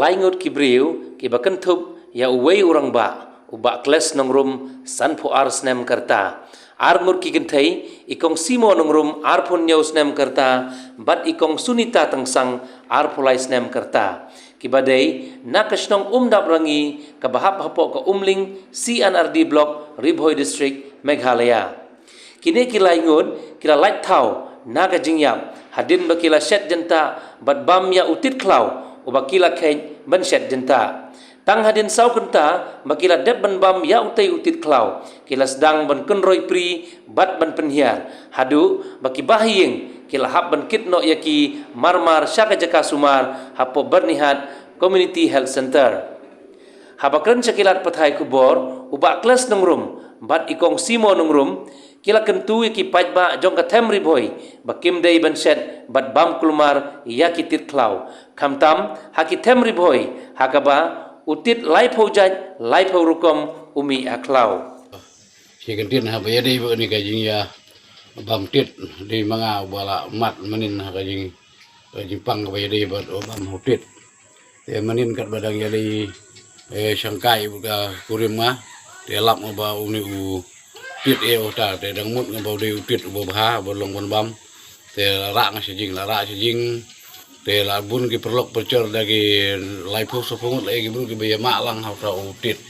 laingot kibriu ki bakentup ya uwei orang ba ubak kelas nongrum sanpo ars nem kerta armur ki gentai ikong simo nongrum arpon nyaus nem kerta bat ikong sunita tengsang arpolais nem kerta kibadai nakasnong umdap rangi kabahap hapok ke umling CNRD block Ribhoi district Meghalaya kini kila ingun kila light tau naga jingyap hadin bakila set jenta bat bam ya utit klau ubakila keng ban set jenta tang hadin sau kenta bakila dep ban bam ya utai utit klau kila sedang ban kenroi pri bat ban penhiar hadu baki bahiyeng kila hap ban kitno yaki marmar syaka jaka sumar hapo bernihat community health center habakren sekilat pathai kubor ubak kelas nongrum bat ikong simo nongrum kila kentu yaki pajba jong katem Ribhoi bakim dei ban set bat bam kulmar yaki tit klau kamtam haki tem Ribhoi hakaba utit laipau jaj laipau rukom umi aklau si kentin ha bayadi bo ni kajing ya bam tit di manga bala mat menin ha kajing jipang bayadi bo bam hutit te menin kat badang yali sangkai buka kurimma te lap ba uni u tit e ota te dang mut ngabau de utit bo bha bo long bon bam te ra nga sejing la ra sejing te la bun ki perlok percor dagi laipu sopungut lagi bun ki baya maklang ha ta utit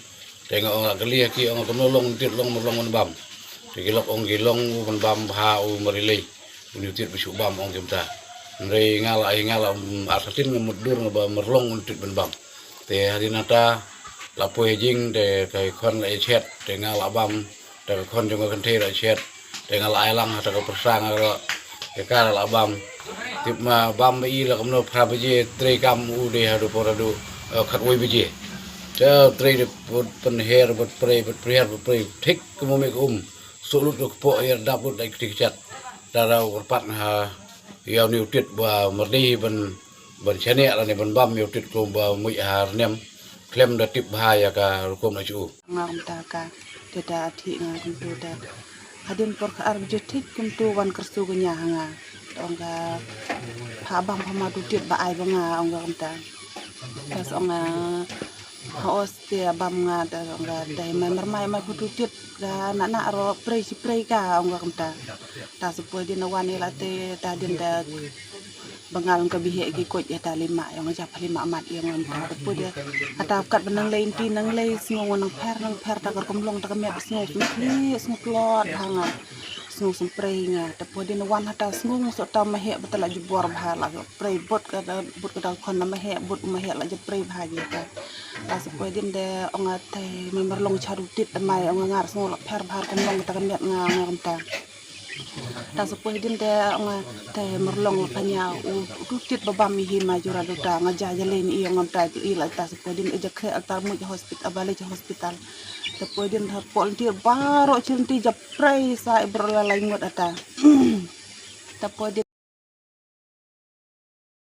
te nga ong kali ki ong konolong utit long bon bam te kilok ong gilong bon bam bha u marilei utit bisu bam ong kimta nrei ngala arsatin ngemudur ngaba merlong utit bon bam te harinata lapu hejing te kai kon lai chet te ngala bam te kon jong kan te lai chet te ngala ailang ta ka persang ro ke kala la bam tip ma bam i la kamno prabeje tre kam u de hadu poradu khatwoi beje te tre de penher bot pre thik kemome sulut ko po air daput dai tik chat darau korpat ha yau ni utit ba merdi ban chane la ne ban bam utit ko ba mui har nem klem da tip bahaya ka rukom na chu ngam ta ka teda thi ngam tu da hadin por ka ar jetik kum tu wan kersu genya nga onga ha bam phama tu tit ba ai ba nga onga kamta tas onga haos te bam nga da onga dai mai mai tu tit da na ro prei ka onga kamta ta supoi din wan ela te ta din da bangal ka bihe ki ko ya ta lima yang ja lima mat yang ngam ta pu dia atap kat benang lain ti nang lei sngo nang per ta ka komlong ta ka met sngo sngo klot hanga sngo spray nga ta pu dia wan hata sngo so ta ma he betala jubor bha la spray bot ka kon na ma he bot ma he la je spray bha je ta ta supoi din de onga tai member long charu tit mai onga ngar sngo per bha komlong ta ka met nga ngam ta ta supoi din de onga te merlong panya u tit babam mi hima jura do ta ngaja jale ni yang ngam ta i la ta supoi din eja khe altar mu hospital abale hospital ta supoi din ha pol ti baro chinti ja pray sa ibrala lai ngot ata ta supoi